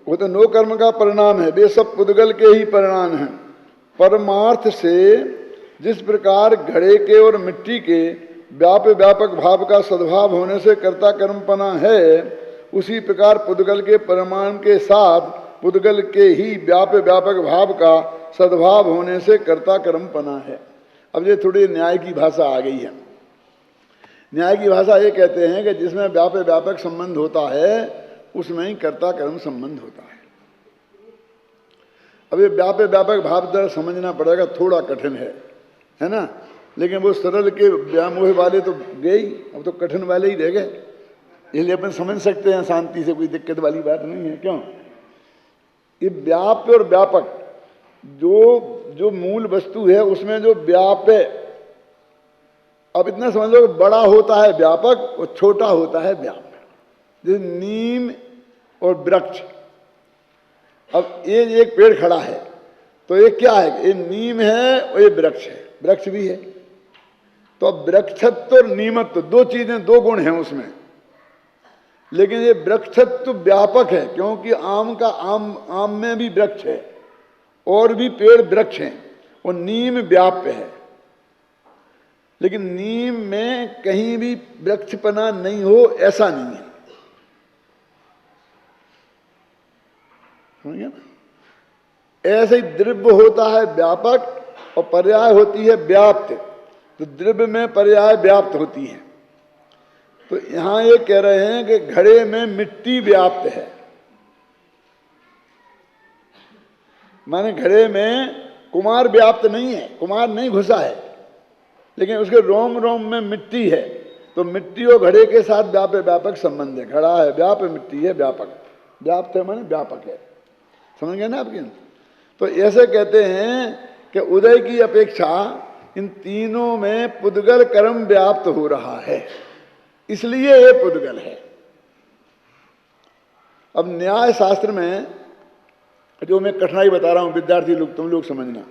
वो तो नो कर्म का परिणाम है, वे सब पुद्गल के ही परिणाम हैं। परमार्थ से जिस प्रकार घड़े के और मिट्टी के व्यापक भाव का सद्भाव होने से कर्ता कर्मपना है, उसी प्रकार पुद्गल के परिमाण के साथ पुद्गल के ही व्यापक भाव का सद्भाव होने से कर्ता कर्मपना है। अब ये थोड़ी न्याय की भाषा आ गई है। न्याय की भाषा ये कहते हैं कि जिसमें व्यापक संबंध होता है उसमें ही कर्ता कर्म संबंध होता है। अब ये व्यापक भाव जरा समझना पड़ेगा, थोड़ा कठिन है ना, लेकिन वो सरल के व्यामोह वाले तो गए ही, अब तो कठिन वाले ही रह गए, इसलिए अपन समझ सकते हैं शांति से, कोई दिक्कत वाली बात नहीं है। क्यों? ये व्याप्य और व्यापक जो मूल वस्तु है उसमें जो व्याप्य, अब इतना समझ लो, बड़ा होता है व्यापक और छोटा होता है व्याप्य। जैसे नीम और वृक्ष, अब ये एक पेड़ खड़ा है तो ये क्या है? ये नीम है और ये वृक्ष है, वृक्ष भी है। तो अब वृक्षत्व और नीमत्व दो चीजें, दो गुण हैं उसमें, लेकिन ये वृक्षत्व व्यापक है क्योंकि आम में भी वृक्ष है और भी पेड़ वृक्ष हैं, और नीम व्याप्य है। लेकिन नीम में कहीं भी वृक्षपना नहीं हो ऐसा नहीं है, समझ गया ना? ऐसे ही द्रव्य होता है व्यापक और पर्याय होती है व्याप्त, तो द्रव्य में पर्याय व्याप्त होती है। तो यहां ये कह रहे हैं कि घड़े में मिट्टी व्याप्त है, माने घड़े में कुमार व्याप्त नहीं है, कुमार नहीं घुसा है, लेकिन उसके रोम रोम में मिट्टी है, तो मिट्टी और घड़े के साथ व्यापक संबंध है। घड़ा है व्याप्य, मिट्टी है व्यापक, व्याप्त है माने व्यापक है, समझ गए ना आपके? तो ऐसे कहते हैं कि उदय की अपेक्षा इन तीनों में पुद्गल कर्म व्याप्त हो रहा है, इसलिए ये पुद्गल है। अब न्याय शास्त्र में जो मैं कठिनाई बता रहा हूं, विद्यार्थी लोग तुम लोग समझना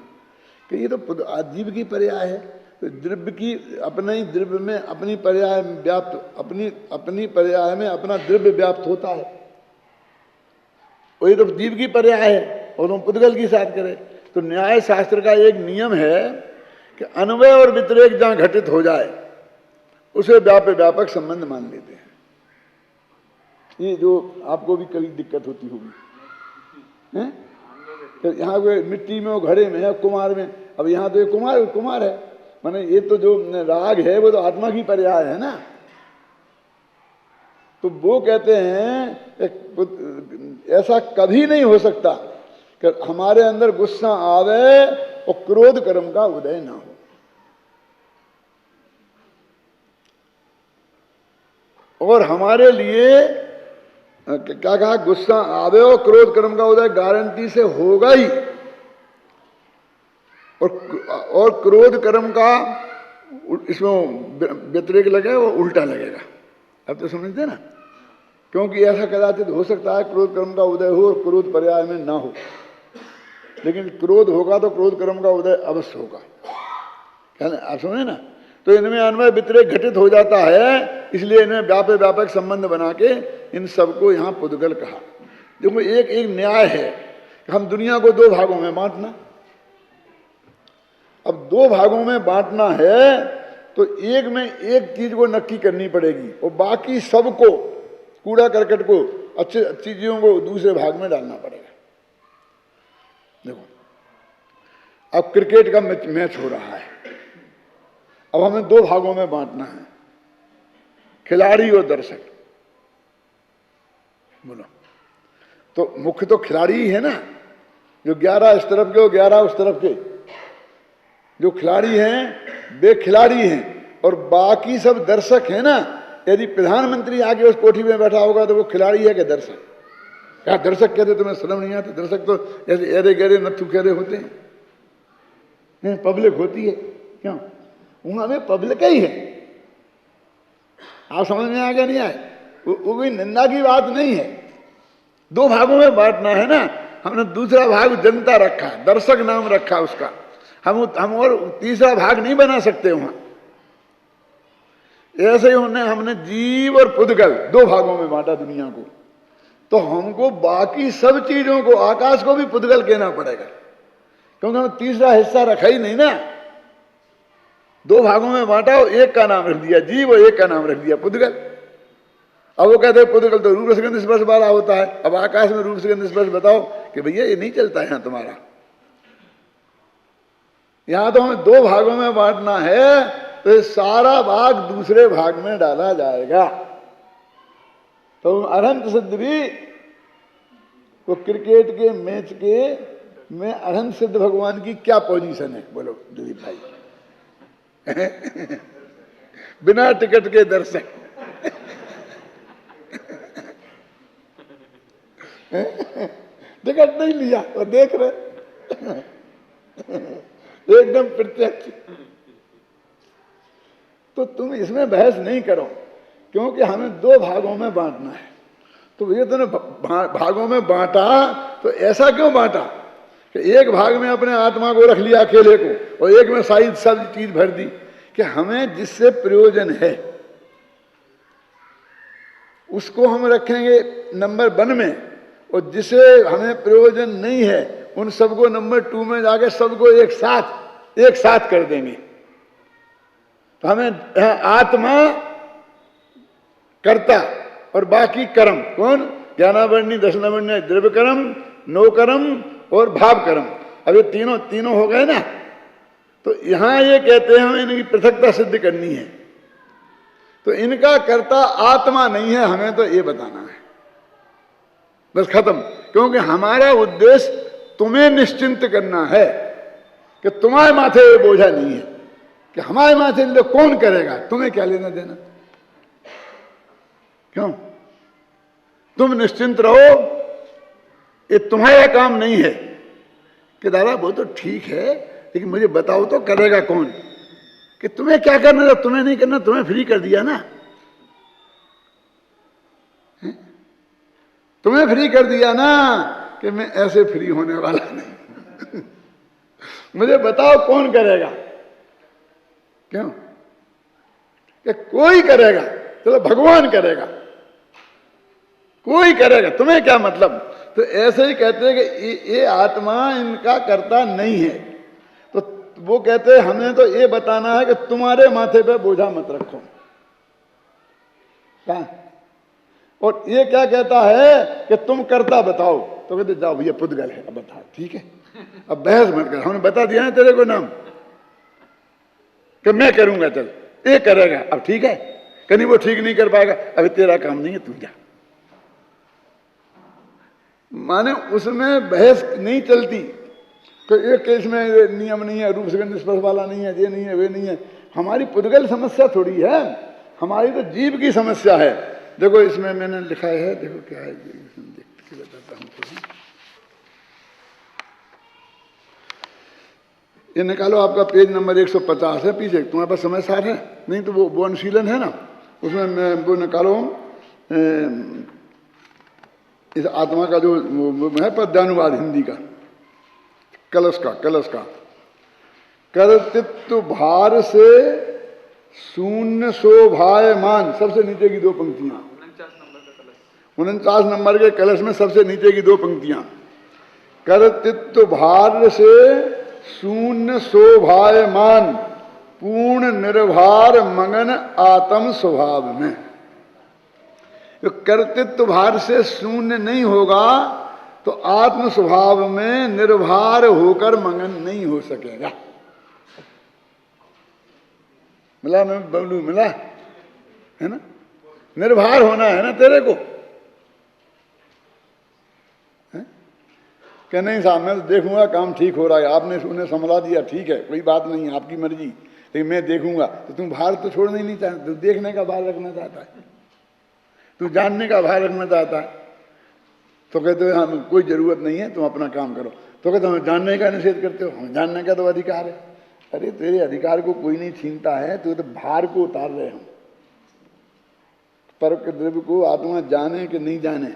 कि ये तो जीव की पर्याय है, तो द्रव्य की अपने ही द्रव्य में अपनी पर्याय व्याप्त, अपनी पर्याय में अपना द्रव्य व्याप्त होता है, वही तो जीव की पर्याय है, और तुम पुद्गल की साथ करें। तो न्याय शास्त्र का एक नियम है कि अन्वय और व्यतिरेक जहां घटित हो जाए उसे व्यापक संबंध मान लेते हैं। ये जो आपको भी कभी दिक्कत होती होगी, तो यहाँ पे मिट्टी में, घड़े में है, कुमार में, अब यहाँ तो ये कुमार है, माने ये तो जो राग है वो तो आत्मा की पर्याय है ना। तो वो कहते हैं ऐसा कभी नहीं हो सकता कि हमारे अंदर गुस्सा आवे और क्रोध कर्म का उदय ना हो। और हमारे लिए क्या कहा? गुस्सा आवे और क्रोध कर्म का उदय गारंटी से होगा ही, और क्रोध कर्म का इसमें व्यतिरेक लगेगा, वो उल्टा लगेगा। अब तो समझते ना, क्योंकि ऐसा कदाचित हो सकता है क्रोध कर्म का उदय हो और क्रोध पर्याय में ना हो, लेकिन क्रोध होगा तो क्रोध कर्म का उदय अवश्य होगा, क्या आप समझे ना? तो इनमें अन्वय व्यतिरेक घटित हो जाता है, इसलिए इन्हें व्यापक संबंध बना के इन सबको यहाँ पुद्गल कहा। देखो एक न्याय है कि हम दुनिया को दो भागों में बांटना। अब दो भागों में बांटना है तो एक में एक चीज को नक्की करनी पड़ेगी और बाकी सबको, कूड़ा करकट को, अच्छी चीजों को दूसरे भाग में डालना पड़ेगा। देखो अब क्रिकेट का मैच हो रहा है, अब हमें दो भागों में बांटना है, खिलाड़ी और दर्शक। बोलो, तो मुख्य तो खिलाड़ी ही है ना, जो 11 इस तरफ के और 11 उस तरफ के। जो खिलाड़ी हैं वे खिलाड़ी हैं और बाकी सब दर्शक हैं ना। यदि प्रधानमंत्री आके उस कोठी में बैठा होगा तो वो खिलाड़ी है कि दर्शक? क्या दर्शक कहते? तुम्हें शर्म नहीं आती? दर्शक तो ऐसे एरे गहरे नत्थु कहरे होते हैं, पब्लिक होती है। क्यों? वहां में पब्लिक ही है। आप समझ में आ गया? नहीं आए? वो कोई निंदा की बात नहीं है। दो भागों में बांटना है ना, हमने दूसरा भाग जनता रखा, दर्शक नाम रखा उसका। हम और तीसरा भाग नहीं बना सकते वहां। ऐसे ही हमने जीव और पुद्गल दो भागों में बांटा दुनिया को। तो हमको बाकी सब चीजों को, आकाश को भी पुद्गल कहना पड़ेगा, क्योंकि हम तीसरा हिस्सा रखा ही नहीं ना। दो भागों में बांटा, एक का नाम रख दिया जीव और एक का नाम रख दिया पुद्गल। अब वो कहते हैं पुद्गल तो रूप रसगंध स्पर्श वाला होता है, अब आकाश में रूप रसगंध स्पर्श बताओ कि भैया ये नहीं चलता है तुम्हारा। यहां तो हमें दो भागों में बांटना है, तो ये सारा भाग दूसरे भाग में डाला जाएगा। तो अरहंत सिद्ध भी, वो क्रिकेट के मैच के में अरहंत सिद्ध भगवान की क्या पोजीशन है बोलो दिलीप भाई? बिना टिकट के दर्शक। टिकट नहीं लिया और देख रहे एकदम प्रत्यक्ष। तो तुम इसमें बहस नहीं करो, क्योंकि हमें दो भागों में बांटना है। तो ये तुमने भागों में बांटा, तो ऐसा क्यों बांटा कि एक भाग में अपने आत्मा को रख लिया अकेले को, और एक में सारी सब चीज भर दी, कि हमें जिससे प्रयोजन है उसको हम रखेंगे नंबर 1 में, और जिसे हमें प्रयोजन नहीं है उन सबको नंबर 2 में जाके सबको एक साथ कर देंगे। तो हमें आत्मा कर्ता और बाकी कर्म कौन? ज्ञानावरणी, दशनावरणी, द्रव्य कर्म, नो कर्म और भाव कर्म। अब ये तीनों हो गए ना। तो यहां ये कहते हैं हमें इनकी पृथकता सिद्ध करनी है, तो इनका कर्ता आत्मा नहीं है, हमें तो ये बताना है, बस खत्म। क्योंकि हमारा उद्देश्य तुम्हें निश्चिंत करना है कि तुम्हारे माथे ये बोझा नहीं है कि हमारे माथे ले कौन करेगा, तुम्हें क्या लेना देना। क्यों? तुम निश्चिंत रहो, ये तुम्हारा काम नहीं है कि दादा वो तो ठीक है, लेकिन मुझे बताओ तो करेगा कौन? कि तुम्हें क्या करना था, तुम्हें नहीं करना, तुम्हें फ्री कर दिया ना, तुम्हें फ्री कर दिया ना, कि मैं ऐसे फ्री होने वाला नहीं। मुझे बताओ कौन करेगा? क्यों? कि कोई करेगा, चलो भगवान करेगा, कोई करेगा, तुम्हें क्या मतलब? तो ऐसे ही कहते हैं कि ये आत्मा इनका कर्ता नहीं है। तो वो कहते हैं हमें तो ये बताना है कि तुम्हारे माथे पे बोझा मत रखो। क्या? और ये क्या कहता है कि तुम कर्ता बताओ, तो कहते जाओ भैया पुद्गल है, अब बता, ठीक है, अब बहस मत कर, हमने बता दिया है तेरे को नाम कि मैं करूंगा, चल ये करेगा, अब ठीक है, कहीं वो ठीक नहीं कर पाएगा, अभी तेरा काम नहीं है, तू जा। माने उसमें बहस नहीं चलती कि एक केस में नियम नहीं है, रूप रसगंध स्पर्श वाला नहीं है, ये नहीं है, वे नहीं है। हमारी पुद्गल समस्या थोड़ी है, हमारी तो जीव की समस्या है। देखो इसमें मैंने लिखा है, देखो क्या है, देख के बताता हूँ। ये निकालो, आपका पेज नंबर 150 है पीछे, तुम्हारे पास समय सार है? नहीं तो वो अनुशीलन है ना, उसमें वो निकालो इस आत्मा का जो है पद्यानुवाद हिंदी का, कलश का कर्तृत्व भार से शून्य शोभायमान, सबसे नीचे की 2 पंक्तियां, 49 नंबर के कलश में सबसे नीचे की 2 पंक्तियां, कर्तृत्व भार से शून्य शोभायमान पूर्ण निर्भार मगन आत्म स्वभाव में। तो कर्तृत्व भार से शून्य नहीं होगा तो आत्म स्वभाव में निर्भर होकर मगन नहीं हो सकेगा। मिला? मैं बबलू मिला है ना? निर्भर होना है ना तेरे को, क्या नहीं साहब मैं तो देखूंगा काम ठीक हो रहा है, आपने उन्हें संभला दिया, ठीक है, कोई बात नहीं, आपकी मर्जी, लेकिन मैं देखूंगा। तो तुम भार तो छोड़ना ही नहीं चाहता, तू देखने का भार रखना चाहता है, तू जानने का भार रखना चाहता है। तो कहते हो हम कोई जरूरत नहीं है, तुम अपना काम करो। तो कहते हम जानने का निषेध करते हो, हम जानने का तो अधिकार है। अरे तेरे अधिकार को कोई नहीं छीनता है, तो भार को उतार रहे हम। पर द्रव्य को आत्मा जाने कि नहीं जाने,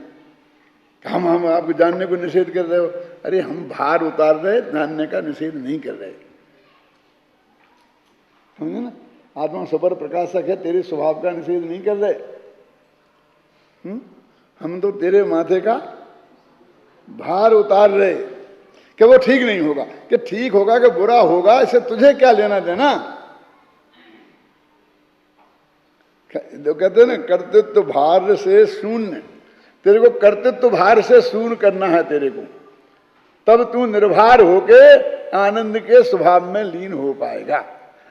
हम आपको जानने को निषेध कर रहे हो। अरे हम भार उतार रहे, जानने का निषेध नहीं कर रहे, समझे ना? आत्मा सबर प्रकाशक है, तेरे स्वभाव का निषेध नहीं कर रहे। हम तो तेरे माथे का भार उतार रहे कि वो ठीक नहीं होगा, कि ठीक होगा कि बुरा होगा, इससे तुझे क्या लेना देना। तो कहते ना कर्तृत्व भार से शून्य, तेरे को कर्तृत्व भार से शून्य करना है तेरे को, तब तू निर्भर होके आनंद के स्वभाव में लीन हो पाएगा।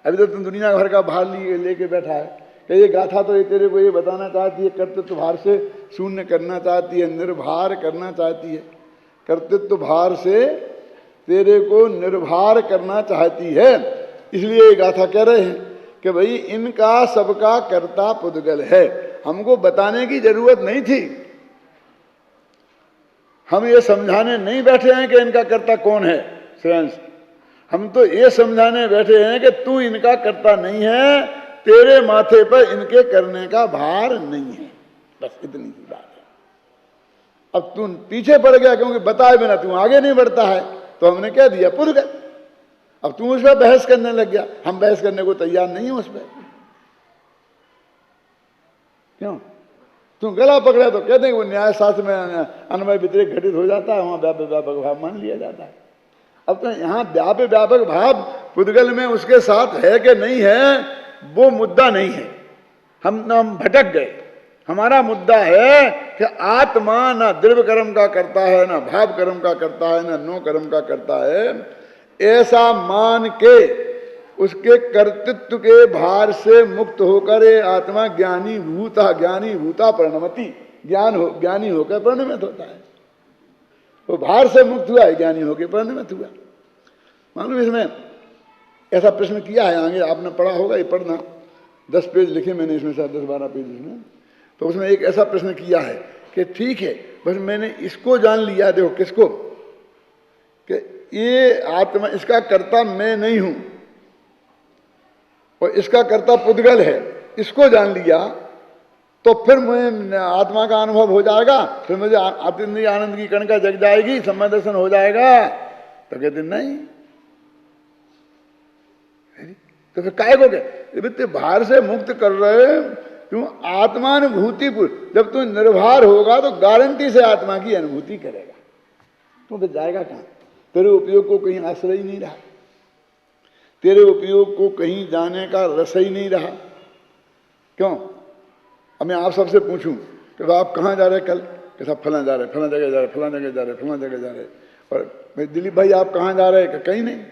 अभी तो तुम दुनिया भर का भार लेके बैठा है कि ये गाथा तो ये तेरे को ये बताना चाहती है, कर्तृत्व भार से शून्य करना चाहती है, निर्भर करना चाहती है, कर्तृत्व भार से तेरे को निर्भर करना चाहती है। इसलिए ये गाथा कह रहे हैं कि भाई इनका सबका कर्ता पुद्गल है। हमको बताने की जरूरत नहीं थी, हम ये समझाने नहीं बैठे हैं कि इनका कर्ता कौन है श्रेयांश, हम तो ये समझाने बैठे हैं कि तू इनका कर्ता नहीं है, तेरे माथे पर इनके करने का भार नहीं है, बस इतनी सी बात है। अब तू पीछे पड़ गया क्योंकि बताए बिना तू आगे नहीं बढ़ता है, तो हमने कह दिया पुद्गल। अब तू उस पर बहस करने लग गया, हम बहस करने को तैयार नहीं है उस पर। क्यों? तू गला पकड़ा तो कहते हैं वो न्याय शास्त्र में अन्वय व्यतिरेक घटित हो जाता है, वहां व्यापक व्यापक भाव मान लिया जाता है। अब तो यहाँ व्यापक व्यापक भाव पुद्गल में उसके साथ है कि नहीं है वो मुद्दा नहीं है, हम भटक गए। हमारा मुद्दा है कि आत्मा ना द्रव्य कर्म का करता है, ना भाव कर्म का करता है, ना नो कर्म का करता है, ऐसा मान के उसके कर्तृत्व के भार से मुक्त होकर ये आत्मा ज्ञानी भूता परिणमति, ज्ञानी होकर परिणमित होता है। वो भार से मुक्त हुआ है, ज्ञानी होकर परिणमित हुआ। मालूम इसमें ऐसा प्रश्न किया है, आगे आपने पढ़ा होगा, ये पढ़ना, 10 पेज लिखे मैंने इसमें, शायद 10-12 पेज इसमें। तो उसमें एक ऐसा प्रश्न किया है कि ठीक है बस मैंने इसको जान लिया, देखो किसको, कि ये आत्मा, इसका कर्ता मैं नहीं हूं और इसका कर्ता पुद्गल है, इसको जान लिया तो फिर मुझे आत्मा का अनुभव हो जाएगा, फिर मुझे आत्मेंद्रिय आनंद की कणिका जग जाएगी, समय दर्शन हो जाएगा। तो कहते नहीं, तो फिर काय को कहते भार से मुक्त कर रहे क्यों? आत्मानुभूति, जब तू निर्भर होगा तो गारंटी से आत्मा की अनुभूति करेगा। तो फिर जाएगा कहां? तेरे उपयोग को कहीं आश्रय ही नहीं रहा, तेरे उपयोग को कहीं जाने का रस ही नहीं रहा। क्यों? अब मैं आप सबसे पूछूं कि आप कहाँ जा रहे कल, कि सब फला जा रहे, फला जगह जा रहे, फला जगह जा रहे, फला जगह जा रहे, और दिलीप भाई आप कहाँ जा रहे? कहीं नहीं।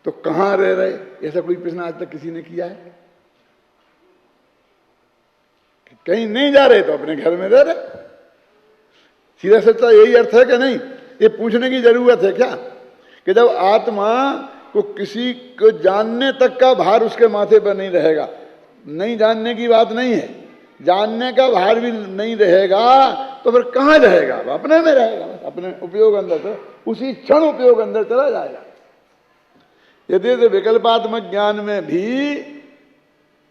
तो कहाँ रह रहे? ऐसा कोई प्रश्न आज तक किसी ने किया है? कहीं नहीं जा रहे तो अपने घर में रह रहे। सीधा सच्चा यही अर्थ है कि नहीं? ये पूछने की जरूरत है क्या कि जब आत्मा को किसी को जानने तक का भार उसके माथे पर नहीं रहेगा, नहीं जानने की बात नहीं है, जानने का भार भी नहीं रहेगा, तो फिर कहाँ रहेगा? अपने में रहेगा, अपने उपयोग अंदर, तो उसी क्षण उपयोग अंदर चला जाएगा। यदि तो विकल्पात्मक ज्ञान में भी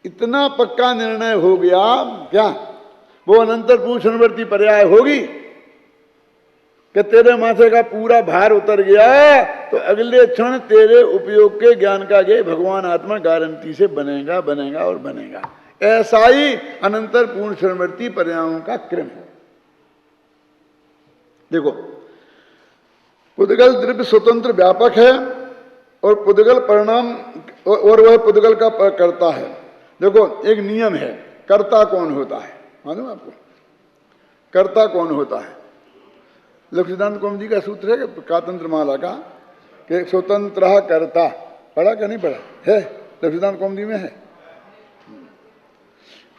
इतना पक्का निर्णय हो गया क्या, वो अनंतर पुरुषवर्ती पर्याय होगी कि तेरे माथे का पूरा भार उतर गया, तो अगले क्षण तेरे उपयोग के ज्ञान का ये भगवान आत्मा गारंटी से बनेगा बनेगा और बनेगा। ऐसा ही अनंतर पूर्ण क्षणवर्ती पर्यायों का क्रम है। देखो, पुद्गल द्रव्य स्वतंत्र व्यापक है और पुद्गल परिणाम, और वह पुद्गल का कर्ता है। देखो एक नियम है, कर्ता कौन होता है मालूम आपको? कर्ता कौन होता है? लक्ष्मीदान कौमुदी का सूत्र है कि कातंत्र माला का, कि स्वतंत्र कर्ता, पढ़ा क्या नहीं पढ़ा है? लक्ष्मीदान कौमुदी में है।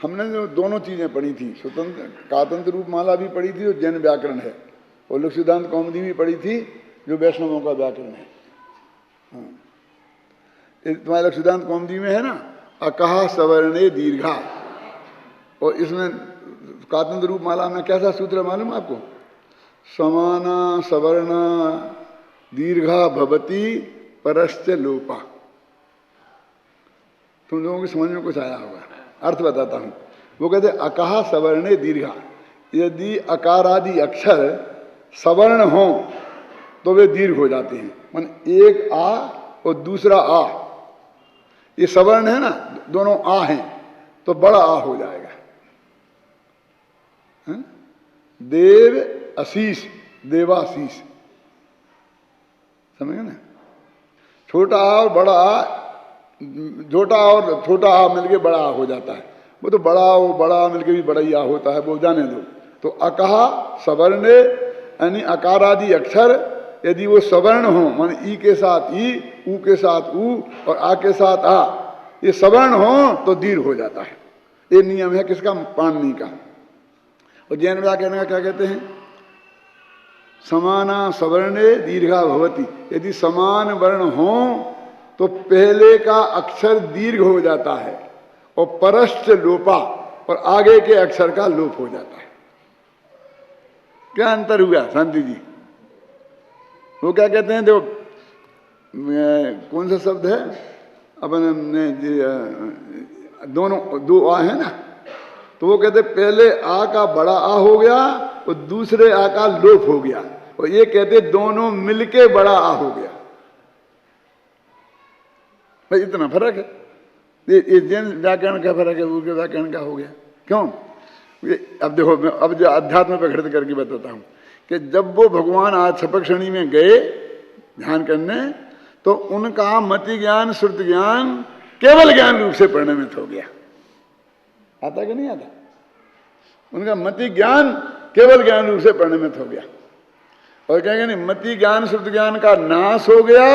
हमने जो दोनों चीजें पढ़ी थी, स्वतंत्र कातंत्र रूप माला भी पढ़ी थी, जो जैन व्याकरण है, और लक्ष्मीदान कौमुदी भी पढ़ी थी, जो वैष्णवों का व्याकरण है। तुम्हारे लक्ष्मीदान कौमुदी में है ना, अकहा सवर्णे दीर्घा, और इसमें कातंत्र रूप माला में कैसा सूत्र है मालूम आपको? समाना सवर्णा दीर्घा भवती परश्च लोपा। तुम लोगों की समझ में कुछ आया होगा, अर्थ बताता हूं। वो कहते अकहा सवर्णे दीर्घा, यदि अकार आदि अक्षर सवर्ण हो तो वे दीर्घ हो जाते हैं। मान एक आ और दूसरा आ, ये सवर्ण है ना, दोनों आ हैं, तो बड़ा आ हो जाएगा। देव आशीष, देवाशीष, समझ गए ना। छोटा आ और बड़ा आ, छोटा आ और छोटा आ मिलके बड़ा आ हो जाता है। वो तो बड़ा और बड़ा आ मिलके भी बड़ा ही आ होता है, वो जाने दो। तो अकहा सवर्ण यानी अकार आदि अक्षर यदि वो सवर्ण हो, मान ई के साथ ई, ऊ के साथ ऊ और आ के साथ आ, ये सवर्ण हो तो दीर्घ हो जाता है। ये नियम है किसका? पाणिनि का। और जैन व्याकरण का क्या कहते हैं? समाना सवर्णे दीर्घा भवति। यदि समान वर्ण हो तो पहले का अक्षर दीर्घ हो जाता है और परश्च लोपा, और आगे के अक्षर का लोप हो जाता है। क्या अंतर हुआ शांति जी? वो क्या कहते हैं? देखो कौन सा शब्द है अपन दोनों दो आ है ना, तो वो कहते पहले आ का बड़ा आ हो गया और दूसरे आ का लोप हो गया, और ये कहते दोनों मिलके बड़ा आ हो गया। भाई इतना फर्क है। ये जैन व्याकरण का फर्क है, उनके व्याकरण का हो गया। क्यों? अब देखो मैं अब जो अध्यात्म पर खड़े करके बताता हूं कि जब वो भगवान आज छपक श्रेणी में गए ध्यान करने, तो उनका मति ज्ञान श्रुति ज्ञान केवल ज्ञान रूप से परिणमित हो गया। आता कि नहीं आता? उनका मति ज्ञान केवल ज्ञान रूप से परिणमित हो गया। और क्या कहते हैं? मति ज्ञान श्रुति ज्ञान का नाश हो गया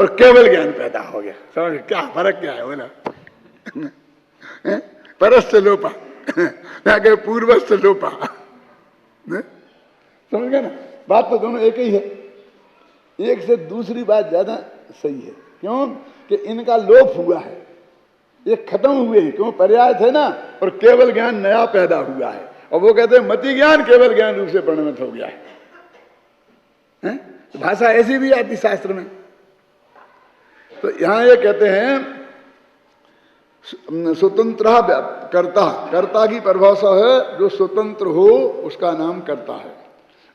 और केवल ज्ञान पैदा हो गया। समझ क्या फर्क क्या है? बोला परस्थ लोपा पूर्वस्थ लोपा। समझ गए ना? बात तो दोनों एक ही है। एक से दूसरी बात ज्यादा सही है। क्यों? कि इनका लोप हुआ है, ये खत्म हुए हैं। क्यों? पर्याय थे ना, और केवल ज्ञान नया पैदा हुआ है। और वो कहते हैं मति ज्ञान केवल ज्ञान रूप से परिणमित हो गया है। तो भाषा ऐसी भी आती शास्त्र में। तो यहां ये कहते हैं स्वतंत्र कर्ता, कर्ता की परिभाषा है जो स्वतंत्र हो उसका नाम कर्ता है।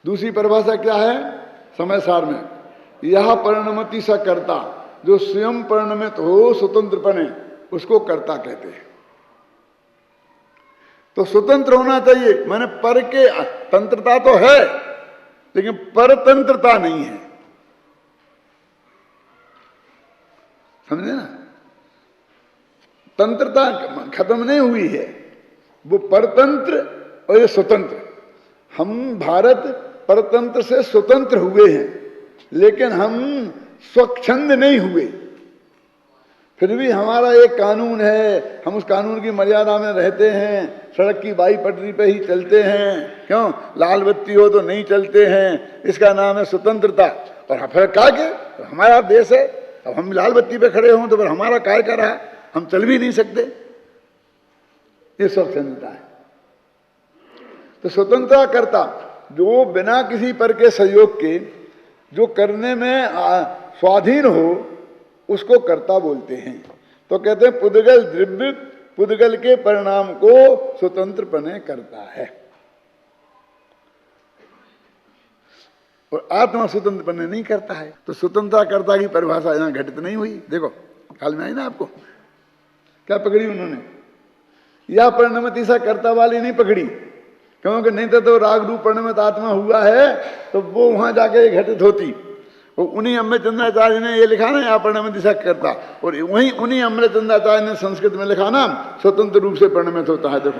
दूसरी परिभाषा क्या है समय सार में? यह परिणमति स कर्ता, जो स्वयं परिणमित हो स्वतंत्रपने, उसको कर्ता कहते हैं। तो स्वतंत्र होना चाहिए, माने पर के तंत्रता तो है लेकिन परतंत्रता नहीं है। समझे ना? तंत्रता खत्म नहीं हुई है, वो परतंत्र और ये स्वतंत्र। हम भारत परतंत्र से स्वतंत्र हुए हैं, लेकिन हम स्वच्छंद नहीं हुए। फिर भी हमारा एक कानून है, हम उस कानून की मर्यादा में रहते हैं, सड़क की बाई पटरी पे ही चलते हैं। क्यों? लाल बत्ती हो तो नहीं चलते हैं, इसका नाम है स्वतंत्रता। और फिर कहा कि हमारा देश है, अब हम लाल बत्ती पे खड़े हों तो फिर हमारा काय कर रहा, हम चल भी नहीं सकते। ये स्वतंत्रता है। तो स्वतंत्रता कर्ता जो बिना किसी पर के सहयोग के जो करने में स्वाधीन हो उसको कर्ता बोलते हैं। तो कहते हैं पुद्गल द्रव्य पुद्गल के परिणाम को स्वतंत्रपने करता है, और आत्मा स्वतंत्रपने नहीं करता है। तो स्वतंत्रता कर्ता की परिभाषा यहां घटित नहीं हुई। देखो ख्याल में आई ना आपको? क्या पकड़ी उन्होंने? यह परिणमति सा कर्ता वाली नहीं पकड़ी, क्योंकि नहीं तो राग रूप परिणमित आत्मा हुआ है तो वो वहां जाके घटित होती। और उन्हीं अमृतचंद्राचार्य ने ये लिखा ना यहाँ परिणमित सा कर्ता, और वहीं उन्हीं अमृतचंद्राचार्य ने संस्कृत में लिखा ना स्वतंत्र रूप से परिणमित होता है। देखो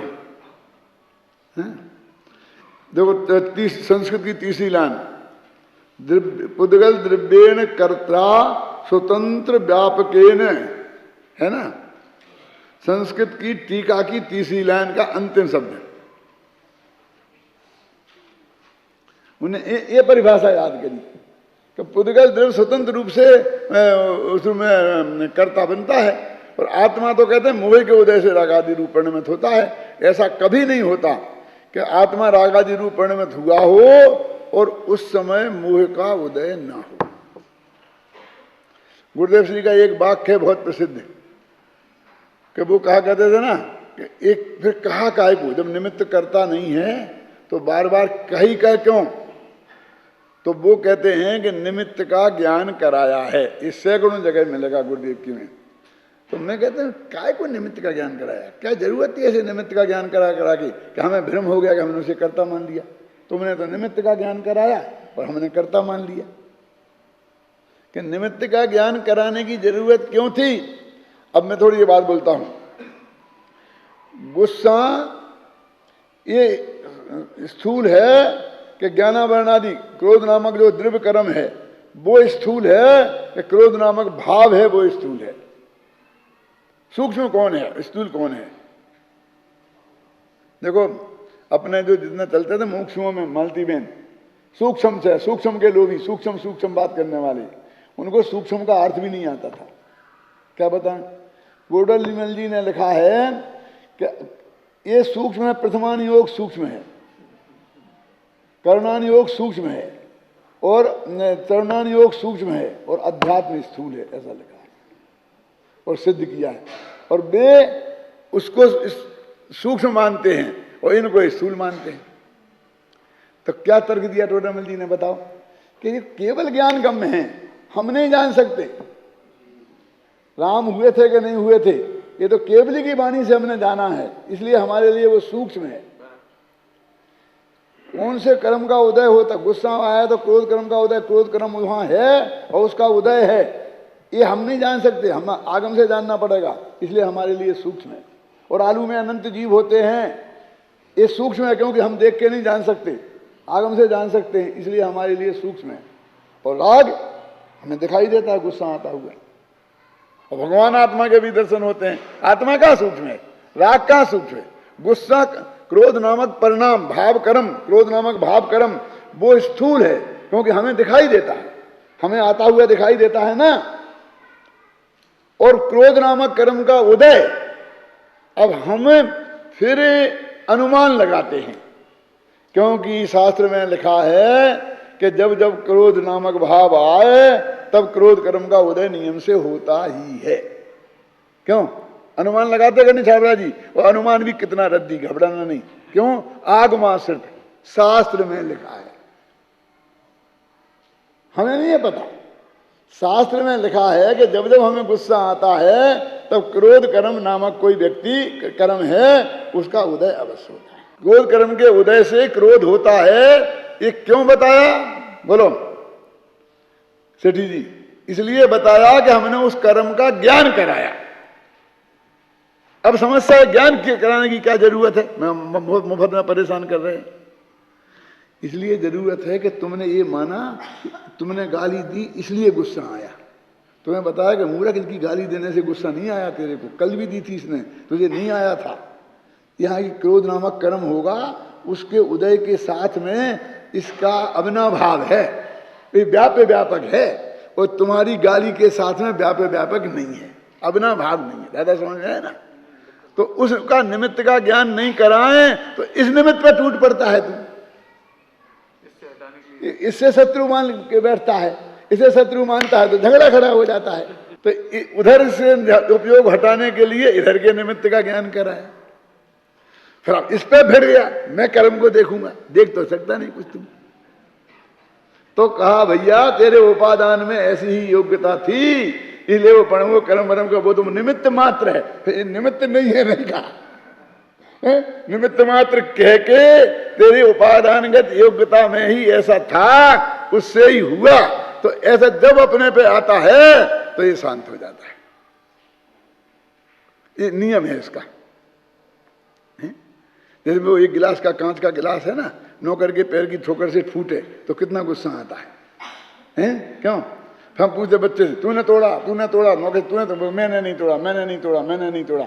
देखो संस्कृत की तीसरी लाइन, पुद्गल द्रव्येण कर्ता स्वतंत्र व्यापकेन, है ना? संस्कृत की टीका की तीसरी लाइन का अंतिम शब्द है। उन्हें ये परिभाषा याद करी कि पुद्गल द्रव्य स्वतंत्र रूप से उसमें कर्ता बनता है, और आत्मा तो कहते हैं मोह के उदय से रागादि रूप परिणमित होता है। ऐसा कभी नहीं होता कि आत्मा रागादि रूप परिणमित हुआ हो और उस समय मोह का उदय ना हो। गुरुदेव श्री का एक वाक्य है बहुत प्रसिद्ध कि वो कहा कहते थे ना कि एक फिर कहा काय को, जब निमित्त करता नहीं है तो बार बार कही कह क्यों? तो वो कहते हैं कि निमित्त का ज्ञान कराया है। इस सैकड़ों जगह मिलेगा गुरुदेव की में। तो मैं कहता हूँ काय को निमित्त का ज्ञान कराया? क्या जरूरत थी ऐसे निमित्त का ज्ञान करा के कि हमें भ्रम हो गया कि हमने उसे कर्ता मान लिया? तुमने तो निमित्त का ज्ञान कराया और हमने कर्ता मान लिया। कि निमित्त का ज्ञान कराने की जरूरत क्यों थी? अब मैं थोड़ी ये बात बोलता हूं। गुस्सा ये स्थूल है कि ज्ञानावरणादि क्रोध नामक जो द्रव्य कर्म है वो स्थूल है कि क्रोध नामक भाव है वो स्थूल है? सूक्ष्म कौन है, स्थूल कौन है? देखो अपने जो जितना चलते थे मुमुक्षुओं में मालती बहन, सूक्ष्म से, सूक्ष्म के लोभी, सूक्ष्म सूक्ष्म बात करने वाले, उनको सूक्ष्म का अर्थ भी नहीं आता था। क्या बताएं? गोडल विमल जी ने लिखा है कि ये सूक्ष्म है, प्रथमान योग सूक्ष्म है, करणान योग सूक्ष्म है और चरणान योग सूक्ष्म है और अध्यात्म स्थूल है, ऐसा लिखा है और सिद्ध किया है। और वे उसको सूक्ष्म मानते हैं और इनको स्थूल मानते हैं। तो क्या तर्क दिया टोडामल जी ने? बताओ कि ये केवल ज्ञान गम्य है, हम नहीं जान सकते राम हुए थे कि नहीं हुए थे, ये तो केवल की वाणी से हमने जाना है, इसलिए हमारे लिए वो सूक्ष्म है। कौन से कर्म का उदय होता? गुस्सा आया तो क्रोध कर्म का उदय, क्रोध कर्म वहां है और उसका उदय है, ये हम नहीं जान सकते, हम आगम से जानना पड़ेगा, इसलिए हमारे लिए सूक्ष्म है। और आलू में अनंत जीव होते हैं, ये सूक्ष्म है क्योंकि हम देख के नहीं जान सकते, आगम से जान सकते हैं, इसलिए हमारे लिए सूक्ष्म है। और राग हमें दिखाई देता है गुस्सा आता हुआ, और भगवान आत्मा के भी दर्शन होते हैं। आत्मा कहाँ सूक्ष्म है, राग कहाँ सूक्ष्म है? गुस्सा क्रोध नामक परिणाम भाव कर्म, क्रोध नामक भाव कर्म वो स्थूल है क्योंकि हमें दिखाई देता है, हमें आता हुआ दिखाई देता है ना। और क्रोध नामक कर्म का उदय, अब हमें फिर अनुमान लगाते हैं, क्योंकि शास्त्र में लिखा है कि जब जब क्रोध नामक भाव आए तब क्रोध कर्म का उदय नियम से होता ही है। क्यों अनुमान लगाते कि नहीं छाबड़ा जी? और अनुमान भी कितना रद्दी, घबराना नहीं। क्यों? आगमाश्रित शास्त्र में लिखा है, हमें नहीं है पता। शास्त्र में लिखा है कि जब जब हमें गुस्सा आता है तब क्रोध कर्म नामक कोई व्यक्ति कर्म है उसका उदय अवश्य होता है। क्रोध कर्म के उदय से क्रोध होता है, ये क्यों बताया बोलो सेठी जी? इसलिए बताया कि हमने उस कर्म का ज्ञान कराया। अब समस्या है ज्ञान कराने की क्या जरूरत है? मुफ्त में परेशान कर रहे हैं। इसलिए जरूरत है कि तुमने ये माना, तुमने गाली दी इसलिए गुस्सा आया। तुम्हें बताया कि मूर्ख, इसकी गाली देने से गुस्सा नहीं आया तेरे को, कल भी दी थी इसने, तुझे नहीं आया था। यहाँ की क्रोध नामक कर्म होगा, उसके उदय के साथ में इसका अविनाभाव है, ये व्याप्य व्यापक है, और तुम्हारी गाली के साथ में व्याप्य व्यापक नहीं है, अविनाभाव नहीं है। दादा समझ में आया ना? तो उसका निमित्त का ज्ञान नहीं कराएं तो इस निमित्त पर टूट पड़ता है तू, इससे शत्रु मान के बैठता है, इसे शत्रु मानता है तो झगड़ा खड़ा हो जाता है। तो उधर से उपयोग हटाने के लिए इधर के निमित्त का ज्ञान कराए। फिर अब इस पे भिड़ गया, मैं कर्म को देखूंगा, देख तो सकता नहीं कुछ तुम। तो कहा भैया तेरे उपादान में ऐसी ही योग्यता थी, इसलिए वो पढ़ो कर्म वरम का वो तुम निमित्त मात्र है। फिर निमित्त नहीं है, नहीं कहा, निमित्त मात्र कह के तेरी उपादानगत योग्यता में ही ऐसा था, उससे ही हुआ। तो ऐसा जब अपने पे आता है तो ये शांत हो जाता है, ये नियम है इसका। जैसे वो एक गिलास का, कांच का गिलास है ना, नौकर के पैर की ठोकर से फूटे तो कितना गुस्सा आता है? क्यों? हम पूछते बच्चे से, तूने तोड़ा, तूने तोड़ा, नौकर तूने तो, मैंने नहीं तोड़ा, मैंने नहीं तोड़ा, मैंने नहीं तोड़ा।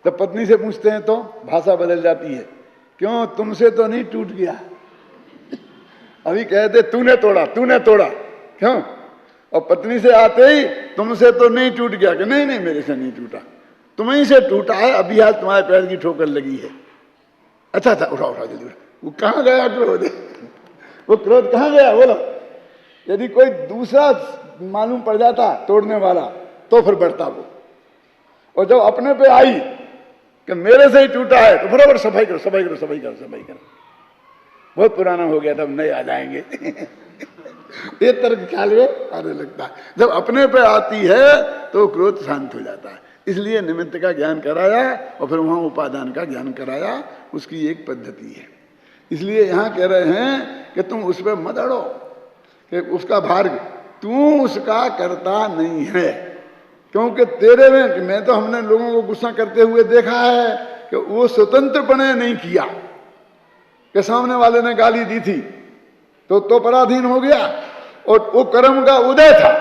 जब पत्नी से पूछते हैं तो भाषा बदल जाती है, क्यों तुमसे तो नहीं टूट गया? अभी कहते तूने तोड़ा, तूने तोड़ा, क्यों? और पत्नी से आते ही तुमसे तो नहीं टूट गया, कि नहीं नहीं मेरे से नहीं टूटा, तुम्हीं से टूटा है, अभी आज तुम्हारे पैर की ठोकर लगी है। अच्छा अच्छा उठाओ उठाओ जल्दी। वो कहाँ गया क्रोध? वो क्रोध कहाँ गया बोलो? यदि कोई दूसरा मालूम पड़ जाता तोड़ने वाला तो फिर बढ़ता वो, और जब अपने पे आई कि मेरे से ही टूटा है तो बराबर सफाई करो, सफाई करो, सफाई करो, सफाई करो। बहुत पुराना हो गया था, अब नए आ जाएंगे। ये तर्क ख्याल में आने लगता है। जब अपने पे आती है तो क्रोध शांत हो जाता है। इसलिए निमित्त का ज्ञान कराया और फिर वहां उपादान का ज्ञान कराया, उसकी एक पद्धति है। इसलिए यहाँ कह रहे हैं कि तुम उस पर मत अड़ो, कि उसका भार, तू उसका करता नहीं है, क्योंकि तेरे में, मैं तो हमने लोगों को गुस्सा करते हुए देखा है कि वो स्वतंत्रपणे नहीं किया, कि सामने वाले ने गाली दी थी तो पराधीन हो गया, और वो कर्म का उदय था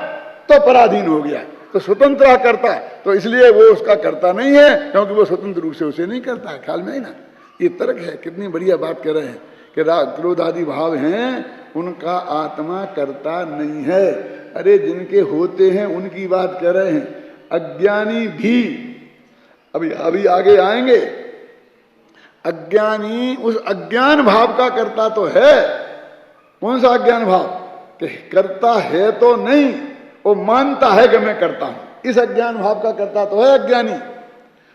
तो पराधीन हो गया, तो स्वतंत्र करता, तो इसलिए वो उसका करता नहीं है, क्योंकि वो स्वतंत्र रूप से उसे नहीं करता है। ख्याल में ही ना, ये तर्क है। कितनी बढ़िया बात कह रहे हैं कि क्रोध आदि भाव हैं उनका आत्मा करता नहीं है। अरे जिनके होते हैं उनकी बात कर रहे हैं। अज्ञानी भी, अभी आगे आएंगे, अज्ञानी उस अज्ञान भाव का करता तो है। कौन सा अज्ञान भाव? कि करता है तो नहीं, वो मानता है कि मैं करता हूं, इस अज्ञान भाव का करता तो है अज्ञानी।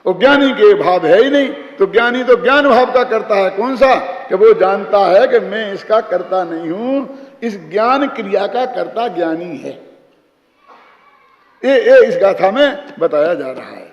और ज्ञानी के भाव है ही नहीं, तो ज्ञानी तो ज्ञान भाव का करता है। कौन सा? कि वो जानता है कि मैं इसका करता नहीं हूं, इस ज्ञान क्रिया का करता ज्ञानी है। ये इस गाथा में बताया जा रहा है।